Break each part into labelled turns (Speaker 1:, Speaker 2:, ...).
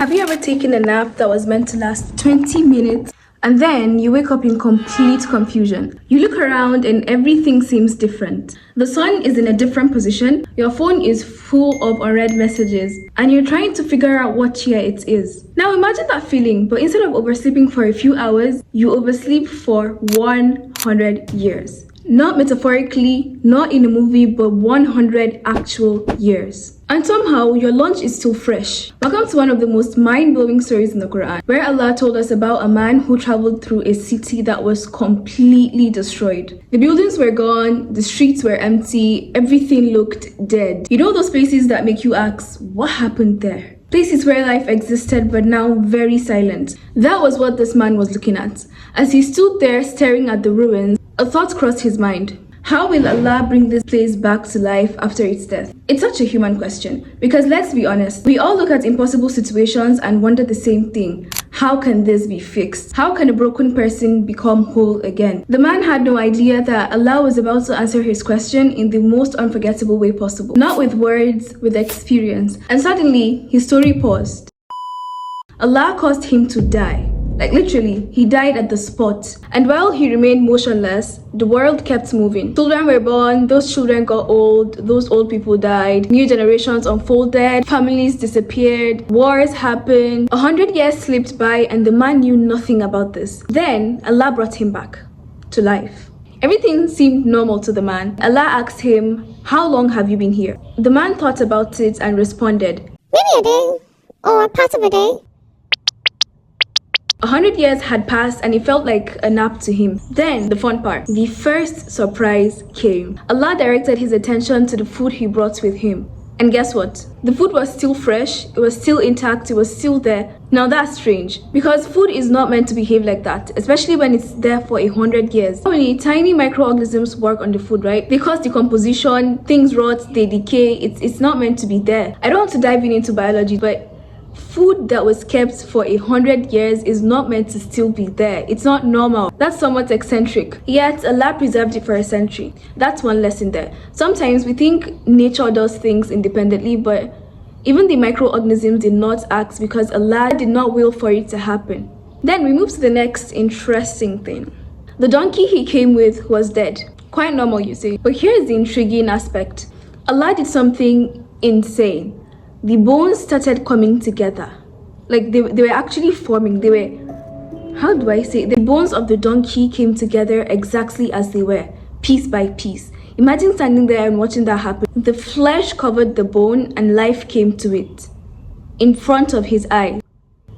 Speaker 1: Have you ever taken a nap that was meant to last 20 minutes and then you wake up in complete confusion? You look around and everything seems different. The sun is in a different position, your phone is full of unread messages, and you're trying to figure out what year it is. Now imagine that feeling, but instead of oversleeping for a few hours, you oversleep for 100 years. Not metaphorically, not in a movie, but 100 actual years. And somehow, your lunch is still fresh. Welcome to one of the most mind-blowing stories in the Quran, where Allah told us about a man who traveled through a city that was completely destroyed. The buildings were gone, the streets were empty, everything looked dead. You know those places that make you ask, what happened there? Places where life existed but now very silent. That was what this man was looking at. As he stood there staring at the ruins, a thought crossed his mind. How will Allah bring this place back to life after its death? It's such a human question, because let's be honest, we all look at impossible situations and wonder the same thing. How can this be fixed? How can a broken person become whole again? The man had no idea that Allah was about to answer his question in the most unforgettable way possible. Not with words, with experience. And suddenly, his story paused. Allah caused him to die. Like literally, he died at the spot. And while he remained motionless, the world kept moving. Children were born, those children got old, those old people died, new generations unfolded, families disappeared, wars happened. 100 years slipped by and the man knew nothing about this. Then Allah brought him back to life. Everything seemed normal to the man. Allah asked him, "How long have you been here?" The man thought about it and responded,
Speaker 2: "Maybe a day, or part of a day."
Speaker 1: 100 years had passed and it felt like a nap to him. Then, the fun part, the first surprise came. Allah directed his attention to the food he brought with him. And guess what? The food was still fresh, it was still intact, it was still there. Now that's strange, because food is not meant to behave like that, especially when it's there for 100 years. Normally, tiny microorganisms work on the food, right? They cause decomposition, things rot, they decay, it's not meant to be there. I don't want to dive into biology, but food that was kept for 100 years is not meant to still be there. It's not normal. That's somewhat eccentric. Yet Allah preserved it for a century. That's one lesson there. Sometimes we think nature does things independently, but even the microorganisms did not act because Allah did not will for it to happen. Then we move to the next interesting thing. The donkey he came with was dead. Quite normal, you say. But here's the intriguing aspect. Allah did something insane. The bones started coming together. Like they were actually forming. How do I say it? The bones of the donkey came together exactly as they were, piece by piece. Imagine standing there and watching that happen. The flesh covered the bone and life came to it in front of his eyes.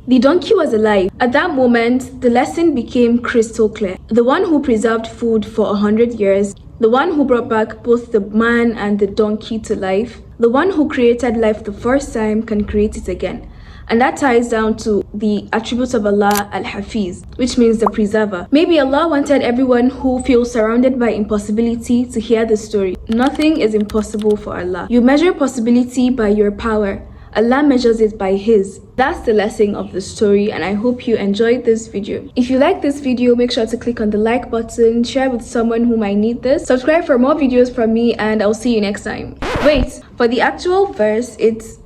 Speaker 1: The donkey was alive. At that moment, the lesson became crystal clear. The one who preserved food for 100 years, the one who brought back both the man and the donkey to life, the one who created life the first time can create it again. And that ties down to the attributes of Allah, Al-Hafiz, which means the preserver. Maybe Allah wanted everyone who feels surrounded by impossibility to hear the story. Nothing is impossible for Allah. You measure possibility by your power. Allah measures it by His. That's the lesson of the story, and I hope you enjoyed this video. If you like this video, make sure to click on the like button, share with someone who might need this, subscribe for more videos from me, and I'll see you next time. Wait, for the actual verse, it's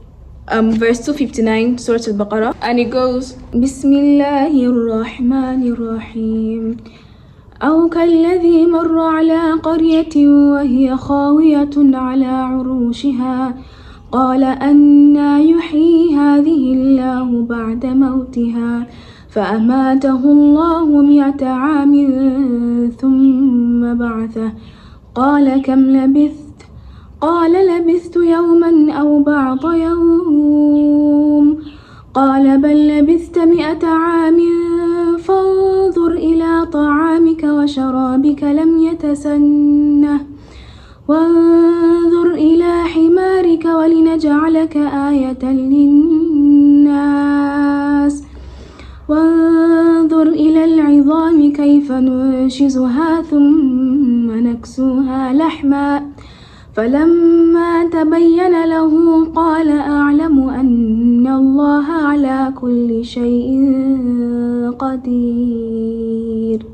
Speaker 1: verse 259, Surah Al-Baqarah, and it goes, Bismillahirrahmanirrahim. أو كالذي مر على قرية وهي خاوية على عروشها قال أنى يحيي هذه الله بعد موتها فأماته الله 100 عام ثم بعثه قال كم لبثت قال لبثت يوما أو بعض يوم قال بل لبثت 100 عام فانظر إلى طعامك وشرابك لم يتسنه وانظر إلى حمارك ولنجعلك آية للناس وانظر إلى العظام كيف ننشزها ثم نكسوها لحما فلما تبين له قال أعلم أن الله على كل شيء قدير.